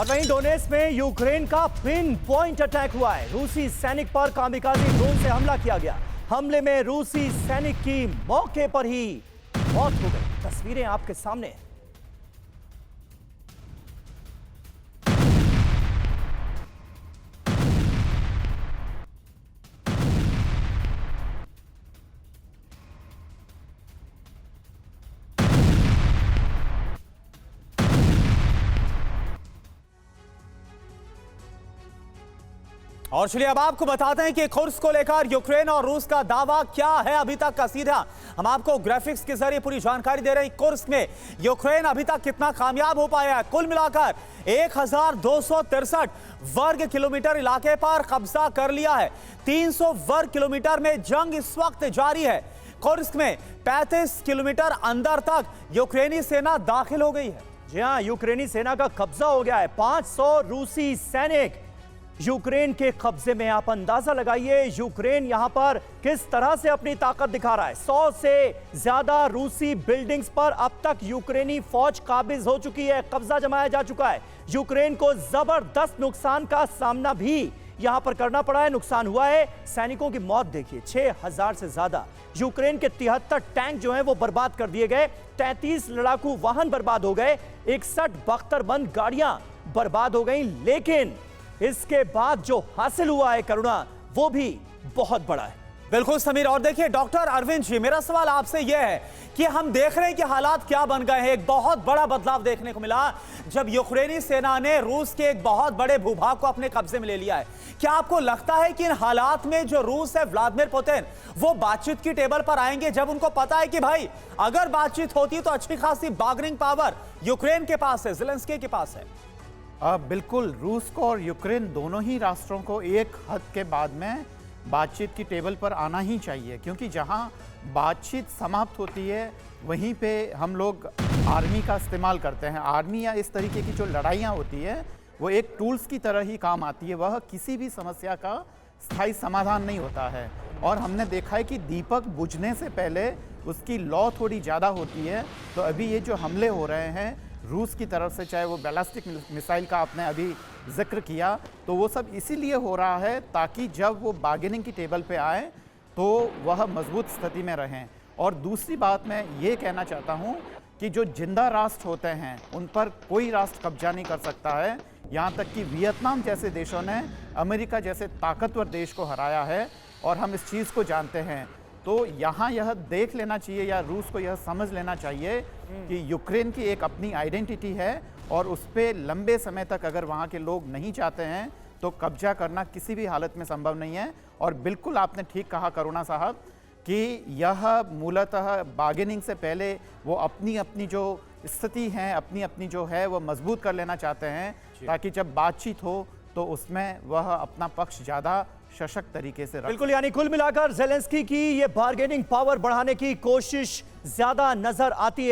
और वहीं डोनेट्स्क में यूक्रेन का पिन पॉइंट अटैक हुआ है। रूसी सैनिक पर कामिकाज़ी ड्रोन से हमला किया गया। हमले में रूसी सैनिक की मौके पर ही मौत हो गई। तस्वीरें आपके सामने हैं। और चलिए अब आपको बताते हैं कि कुर्स्क को लेकर यूक्रेन और रूस का दावा क्या है अभी तक का। सीधा हम आपको ग्राफिक्स के जरिए पूरी जानकारी दे रहे हैं। कुर्स्क में यूक्रेन अभी तक कितना कामयाब हो पाया है। कुल मिलाकर 1263 वर्ग किलोमीटर इलाके पर कब्जा कर लिया है। 300 वर्ग किलोमीटर में जंग इस वक्त जारी है। कुर्स्क में 35 किलोमीटर अंदर तक यूक्रेनी सेना दाखिल हो गई है। जी हां, यूक्रेनी सेना का कब्जा हो गया है। 500 रूसी सैनिक यूक्रेन के कब्जे में। आप अंदाजा लगाइए यूक्रेन यहां पर किस तरह से अपनी ताकत दिखा रहा है। 100 से ज्यादा रूसी बिल्डिंग्स पर अब तक यूक्रेनी फौज काबिज हो चुकी है, कब्जा जमाया जा चुका है। यूक्रेन को जबरदस्त नुकसान का सामना भी यहां पर करना पड़ा है। नुकसान हुआ है, सैनिकों की मौत देखिए, 6000 से ज्यादा। यूक्रेन के 73 टैंक जो हैं वो बर्बाद कर दिए गए। 33 लड़ाकू वाहन बर्बाद हो गए। 61 बख्तरबंद गाड़ियां बर्बाद हो गई। लेकिन इसके बाद जो हासिल हुआ है करुणा, वो भी बहुत बड़ा है। बिल्कुल समीर। और देखिए डॉक्टर अरविंद जी, मेरा सवाल आपसे यह है कि हम देख रहे हैं कि हालात क्या बन गए हैं। एक बहुत बड़ा बदलाव देखने को मिला जब यूक्रेनी सेना ने रूस के एक बहुत बड़े भूभाग को अपने कब्जे में ले लिया है। क्या आपको लगता है कि इन हालात में जो रूस है, व्लादिमीर पुतिन, वो बातचीत की टेबल पर आएंगे जब उनको पता है कि भाई अगर बातचीत होती है तो अच्छी खासी बार्गेनिंग पावर यूक्रेन के पास है, ज़ेलेंस्की के पास है? बिल्कुल, रूस को और यूक्रेन दोनों ही राष्ट्रों को एक हद के बाद में बातचीत की टेबल पर आना ही चाहिए, क्योंकि जहां बातचीत समाप्त होती है वहीं पे हम लोग आर्मी का इस्तेमाल करते हैं। आर्मी या इस तरीके की जो लड़ाइयाँ होती है वो एक टूल्स की तरह ही काम आती है। वह किसी भी समस्या का स्थायी समाधान नहीं होता है। और हमने देखा है कि दीपक बुझने से पहले उसकी लौ थोड़ी ज़्यादा होती है। तो अभी ये जो हमले हो रहे हैं रूस की तरफ से, चाहे वो बैलिस्टिक मिसाइल का आपने अभी जिक्र किया, तो वो सब इसीलिए हो रहा है ताकि जब वो बार्गेनिंग की टेबल पे आए तो वह मजबूत स्थिति में रहें। और दूसरी बात मैं ये कहना चाहता हूँ कि जो जिंदा राष्ट्र होते हैं उन पर कोई राष्ट्र कब्जा नहीं कर सकता है। यहाँ तक कि वियतनाम जैसे देशों ने अमेरिका जैसे ताकतवर देश को हराया है और हम इस चीज़ को जानते हैं। तो यहाँ यह देख लेना चाहिए या रूस को यह समझ लेना चाहिए कि यूक्रेन की एक अपनी आइडेंटिटी है और उस पर लंबे समय तक अगर वहाँ के लोग नहीं चाहते हैं तो कब्जा करना किसी भी हालत में संभव नहीं है। और बिल्कुल आपने ठीक कहा करुणा साहब कि यह मूलतः बार्गेनिंग से पहले वो अपनी अपनी जो स्थिति है, अपनी अपनी जो है वो मजबूत कर लेना चाहते हैं, ताकि जब बातचीत हो तो उसमें वह अपना पक्ष ज़्यादा सशक्त तरीके से। बिल्कुल, यानी कुल मिलाकर ज़ेलेंस्की की ये बार्गेनिंग पावर बढ़ाने की कोशिश ज्यादा नजर आती है।